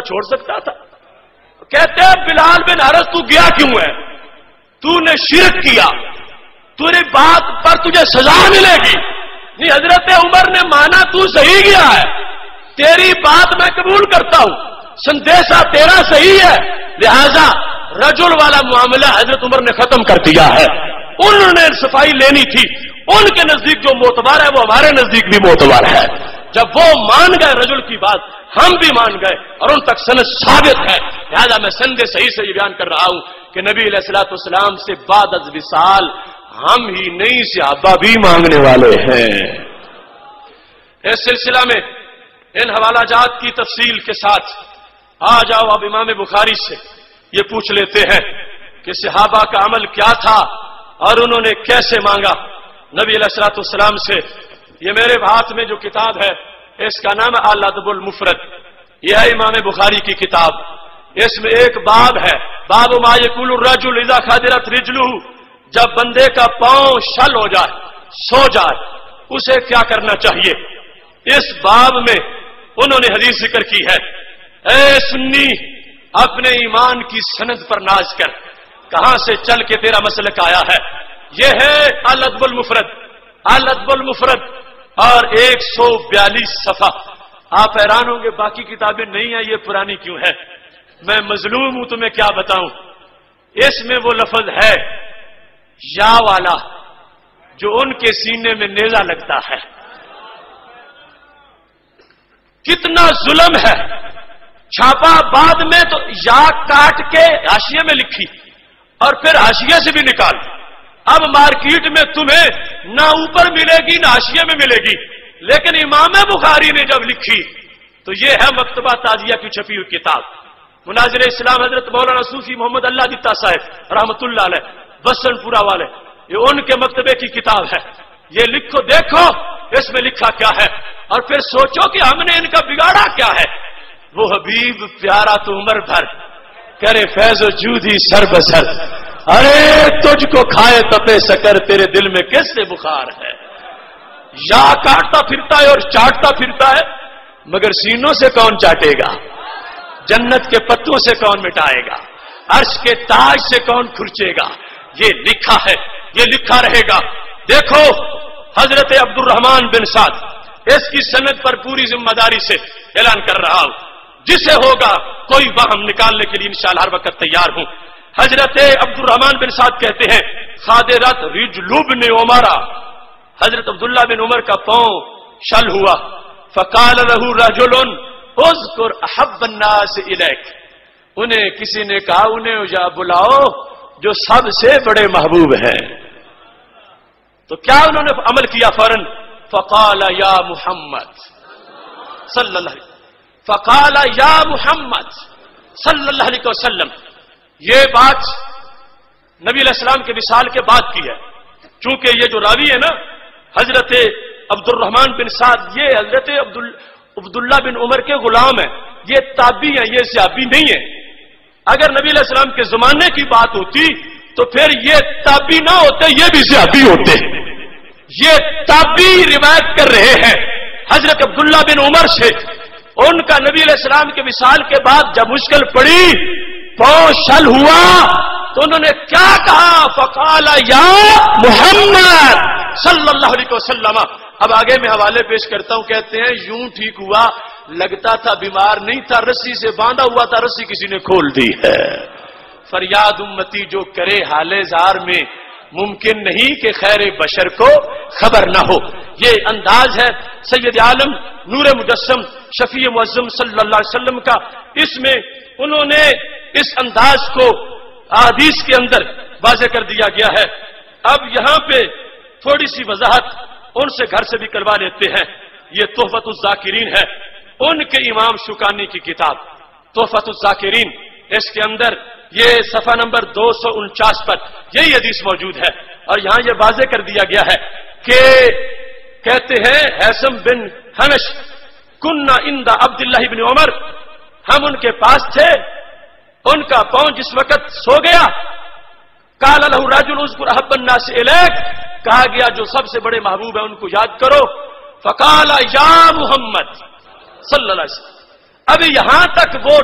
چھوڑ سکتا تھا؟ کہتے ہیں بلال بن حارث تو گیا کیوں ہے؟ تو نے شرک کیا، تیری بات پر تجھے سزا ملے گی۔ نہیں، حضرت عمر نے مانا تو صحیح گیا ہے، تیری بات میں قبول کرتا ہوں، سندیشہ تیرا صحیح ہے، لہذا رجل والا معاملہ حضرت عمر نے ختم کر دیا ہے۔ انہوں نے صفائی لینی تھی، ان کے نزدیک جو معتبر ہے وہ ہمارے نزدیک بھی معتبر ہے۔ جب وہ مان گئے رجل کی بات، ہم بھی مان گئے اور ان تک سند ثابت ہے، لہذا میں سند صحیح سے یہ بیان کر رہا ہوں کہ نبی علیہ الصلوۃ والسلام سے بعد از وصال ہم ہی نہیں صحابہ بھی مانگنے والے ہیں۔ اس سلسلہ میں ان حوالہ جات کی تفصیل کے ساتھ آ جاؤ اب امام بخاری سے یہ پوچھ لیتے ہیں کہ صحابہ کا عمل کیا تھا اور انہوں نے کیسے مانگا نبی علیہ الصلوۃ والسلام سے۔ یہ میرے ہاتھ میں جو کتاب ہے اس کا نام ہے الادب المفرد، یہ ہے امام بخاری کی کتاب۔ اس میں ایک باب ہے، باب ما یقول الرجل اذا خدرت رجلہ، جب بندے کا پاؤں شل ہو جائے، سو جائے، اسے کیا کرنا چاہیے۔ اس باب میں انہوں نے حدیث ذکر کی ہے، اے سنی اپنے ایمان کی سند پر ناز کر، کہاں سے چل کے تیرا مسلک آیا ہے۔ یہ ہے الادب المفرد، الادب المفرد اور 142 صفحہ۔ آپ حیران ہوں گے باقی کتابیں نہیں ہیں، یہ پرانی کیوں ہے؟ میں مظلوم ہوں، تمہیں کیا بتاؤں۔ اس میں وہ لفظ ہے یا والا جو ان کے سینے میں نیزہ لگتا ہے۔ کتنا ظلم ہے، چھاپا بعد میں تو یا کاٹ کے حاشیے میں لکھی اور پھر حاشیے سے بھی نکال۔ اب مارکیٹ میں تمہیں نہ اوپر ملے گی نہ حاشیے میں ملے گی، لیکن امام بخاری نے جب لکھی تو یہ ہے مکتبہ تازیہ کی چھپی ہوئی کتاب۔ مناظر اسلام حضرت مولانا صوفی محمد اللہ دتا صاحب رحمت اللہ علیہ بسن پورا والے، یہ ان کے مکتبے کی کتاب ہے۔ یہ لکھو، دیکھو اس میں لکھا کیا ہے اور پھر سوچو کہ ہم نے ان کا بگاڑا کیا ہے۔ وہ حبیب پیارا تو عمر بھر کرے فیض و جودی سر بسر، ارے تجھ کو کھائے تپے سکر، تیرے دل میں کیسے بخار ہے۔ یا کاٹتا پھرتا ہے اور چاٹتا پھرتا ہے، مگر سینوں سے کون چاٹے گا، جنت کے پتوں سے کون مٹائے گا، عرش کے تاج سے کون کھرچے گا۔ یہ لکھا ہے، یہ لکھا رہے گا۔ دیکھو حضرت عبد الرحمن بن سعد، اس کی سند پر پوری ذمہ داری سے اعلان کر رہا ہوں، جسے ہوگا کوئی وہم نکالنے کے لیے انشاءاللہ ہر وقت تیار ہوں۔ حضرت عبد الرحمن بن سعد کہتے ہیں خادرت رجل بن عمر، حضرت عبداللہ بن عمر کا پاؤں شل ہوا، فقال له رجل اذکر احب الناس الیک، انہیں کسی نے کہا انہیں جا بلاؤ جو سب سے بڑے محبوب ہیں۔ تو کیا انہوں نے عمل کیا فوراً؟ فقال یا محمد صلی اللہ علیہ، فقال یا محمد صلی اللہ علیہ وسلم۔ یہ بات نبی علیہ السلام کے وصال کے بعد کی ہے، چونکہ یہ جو راوی ہے نا حضرت عبد الرحمن بن سعد، یہ حضرت عبداللہ بن عمر کے غلام ہیں، یہ تابعی ہیں، یہ صحابی نہیں ہیں۔ اگر نبی علیہ السلام کے زمانے کی بات ہوتی تو پھر یہ تابعی نہ ہوتے، یہ بھی صحابی ہوتے۔ یہ تابعی روایت کر رہے ہیں حضرت عبداللہ بن عمر سے، ان کا نبی علیہ السلام کے وصال کے بعد جب مشکل پڑی، پاؤں شل ہوا، تو انہوں نے کیا کہا؟ فقال یا محمد صلی اللہ علیہ وسلم۔ اب آگے میں حوالے پیش کرتا ہوں، کہتے ہیں یوں ٹھیک ہوا، لگتا تھا بیمار نہیں تھا، رسی سے باندھا ہوا تھا، رسی کسی نے کھول دی ہے۔ فریاد امتی جو کرے حال زار میں، ممکن نہیں کہ خیر بشر کو خبر نہ ہو۔ یہ انداز ہے سید عالم نور مجسم شفیع معظم صلی اللہ علیہ وسلم کا۔ اس میں انہوں نے اس انداز کو احادیث کے اندر واضح کر دیا گیا ہے۔ اب یہاں پہ تھوڑی سی وضاحت ان سے گھر سے بھی کروا لیتے ہیں۔ یہ تحفۃ الذاکرین ہے، ان کے امام شوکانی کی کتاب تحفۃ الذاکرین، اس کے اندر یہ صفحہ نمبر 249 پر یہی حدیث موجود ہے، اور یہاں یہ واضح کر دیا گیا ہے کہ کہتے ہیں حیثم بن حنش کننا عند عبداللہ بن عمر، ہم ان کے پاس تھے، ان کا پاؤں جس وقت سو گیا، قال له رجل اذكر احب الناس الیک، کہا گیا جو سب سے بڑے محبوب ہیں ان کو یاد کرو۔ فقال یا محمد صلی اللہ علیہ وسلم، ابھی یہاں تک وہ